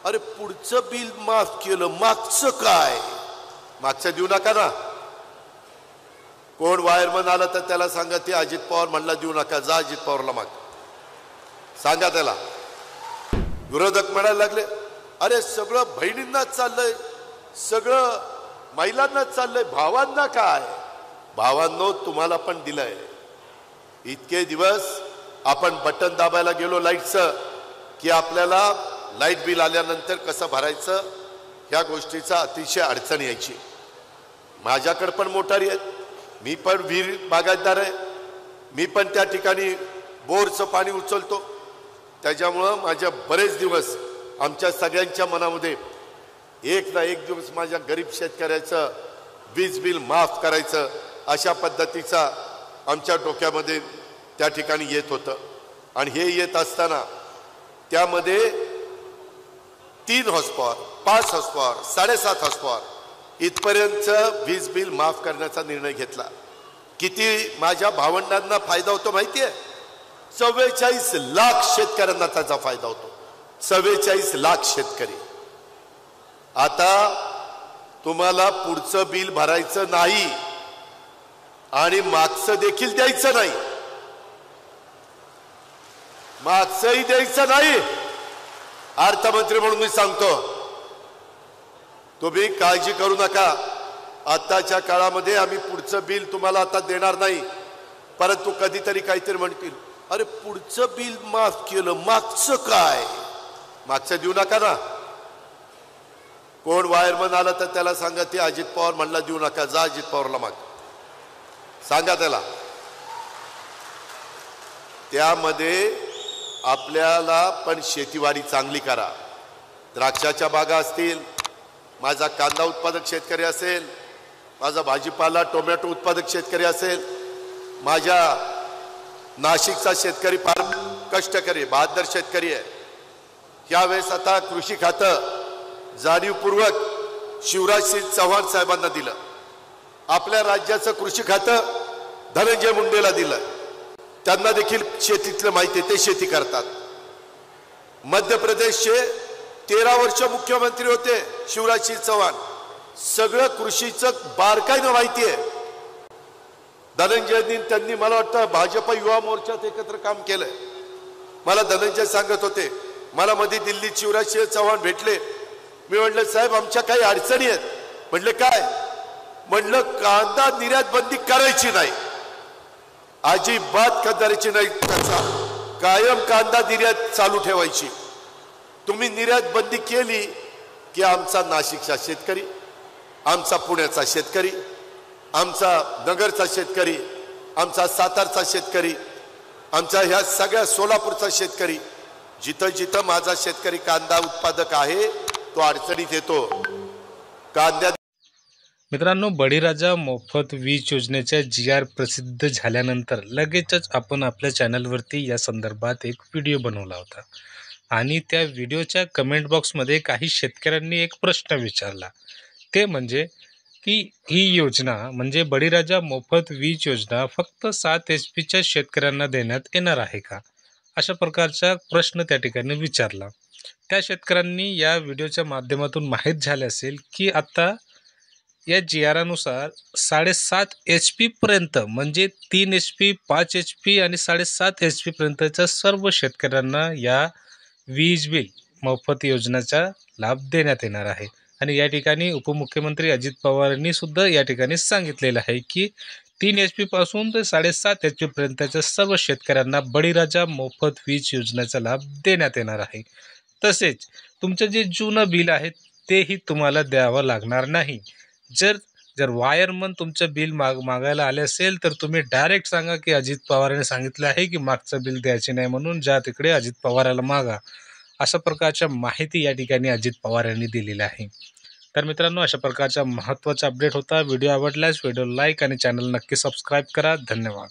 अरे पुढचं बिल माफ केलं, मागचं काय? मागचं देऊ नका ना. कोण वायरमन आला तर त्याला सांगा ते अजित पवार म्हणला देऊ नका, जा अजित पवारला माग सांगा त्याला. विरोधक म्हणायला लागले अरे सगळं बहिणींनाच चाललंय, सगळं महिलांनाच चाललंय, भावांना काय? भावांनो तुम्हाला पण दिलंय. इतके दिवस आपण बटन दाबायला गेलो लाईटचं की आपल्याला लाईट बिल आल्यानंतर कसं भरायचं ह्या गोष्टीचा अतिशय अडचण यायची. माझ्याकडे पण मोटारी आहेत, मी पण विहीर बागायतदार आहे, मी पण त्या ठिकाणी बोरचं पाणी उचलतो. त्याच्यामुळं माझ्या बरेच दिवस आमच्या सगळ्यांच्या मनामध्ये एक ना एक दिवस माझ्या गरीब शेतकऱ्याचं वीज बिल माफ करायचं अशा पद्धतीचा आमच्या डोक्यामध्ये त्या ठिकाणी येत होतं. आणि हे येत असताना त्यामध्ये 3 हॉर्सपॉवर, 5 हॉर्सपॉवर, 7.5 हॉर्सपॉवर इथपर्यंतचं वीज बिल माफ करण्याचा निर्णय घेतला. किती माझ्या भावंडांना फायदा होतो माहिती आहे? 44 लाख शेतकऱ्यांना त्याचा फायदा होतो. 44 लाख शेतकरी. आता तुम्हाला पुढचं बिल भरायचं नाही आणि मागचं देखील द्यायचं नाही, मागचंही द्यायचं नाही. अर्थमंत्री म्हणून मी सांगतो तुम्ही काळजी करू नका. आताच्या काळामध्ये आम्ही पुढचं बिल तुम्हाला आता देणार नाही, परंतु कधीतरी काहीतरी म्हणतील अरे पुढचं बिल माफ केलं, मागचं काय? मागचं देऊ नका ना. कोण वायरमन आला तर त्याला सांगा ते अजित पवार म्हणला देऊ नका, जा अजित पवारला माग सांगा त्याला. त्यामध्ये आपल्याला पण शेतीवाडी चांगली करा. द्राक्षाच्या बागा असतील, माझा कांदा उत्पादक शेतकरी असेल, माझा भाजीपाला टोमॅटो उत्पादक शेतकरी असेल, माझ्या नाशिकचा शेतकरी फार कष्टकरी बहादर शेतकरी आहे. यावेळेस आता कृषी खातं जाणीवपूर्वक शिवराजसिंह चव्हाण साहेबांना दिलं. आपल्या राज्याचं कृषी खातं धनंजय मुंडेला दिलं. त्यांना देखील शेतीतलं माहिती आहे, ते शेती करतात. मध्य प्रदेशचे 13 वर्ष मुख्यमंत्री होते शिवराजसिंह चव्हाण, सगळं कृषीचं बारकाईनं माहिती आहे. धनंजयनी त्यांनी मला वाटतं भाजप युवा मोर्चात एकत्र काम केलंय. मला धनंजय सांगत होते मला मध्ये दिल्लीत शिवराजसिंह चव्हाण भेटले. मी म्हटलं साहेब आमच्या काही अडचणी आहेत. म्हटले काय? म्हटलं कांदा निर्यात बंदी करायची नाही, अजिबात करायची नाही, त्याचा कायम कांदा निर्यात चालू ठेवायची. तुम्ही निर्यात बंदी केली की आमचा नाशिकचा शेतकरी, आमचा पुण्याचा शेतकरी, आमचा नगरचा शेतकरी, आमचा सातारचा शेतकरी, आमचा ह्या सगळ्या सोलापूरचा शेतकरी, जिथं जिथं माझा शेतकरी कांदा उत्पादक आहे तो अडचणीत येतो. कांद्या मित्रांनो, बळीराजा मोफत वीज योजनेच्या GR प्रसिद्ध झाल्यानंतर लगेचच आपण आपल्या चॅनलवरती या संदर्भात एक व्हिडिओ बनवला होता आणि त्या व्हिडिओच्या कमेंट बॉक्समध्ये काही शेतकऱ्यांनी एक प्रश्न विचारला. ते म्हणजे की ही योजना म्हणजे बळीराजा मोफत वीज योजना फक्त 7 HP शेतकऱ्यांना देण्यात येणार आहे का, अशा प्रकारचा प्रश्न त्या ठिकाणी विचारला. त्या शेतकऱ्यांनी या व्हिडिओच्या माध्यमातून माहीत झाले असेल की आता या GR नुसार 7.5 HP पर्यंत म्हणजे 3 HP, 5 HP आणि 7.5 HP पर्यंतच्या सर्व शेतकऱ्यांना या वीज बिल मोफत योजनेचा लाभ देण्यात येणार आहे. आणि या ठिकाणी उपमुख्यमंत्री अजित पवार यांनी सुद्धा या ठिकाणी सांगितलेलं आहे की 3 HP पासून ते 7.5 HP पर्यंतच्या सर्व शेतकऱ्यांना बळीराजा मोफत वीज योजनेचा लाभ देण्यात येणार आहे. तसेच तुमचं जे जुनं बिल आहे तेही तुम्हाला द्यावं लागणार नाही. जर वायरमन तुमचं बिल मागायला आले असेल तर तुम्ही डायरेक्ट सांगा की अजित पवारांनी सांगितलं आहे की मागचं बिल द्यायचे नाही, म्हणून ज्या तिकडे अजित पवाराला मागा, अशा प्रकारच्या माहिती या ठिकाणी अजित पवार यांनी दिलेली आहे. तर मित्रांनो, अशा प्रकारचा महत्त्वाचा अपडेट होता. व्हिडिओ आवडल्यास व्हिडिओ लाईक आणि चॅनल नक्की सबस्क्राईब करा. धन्यवाद.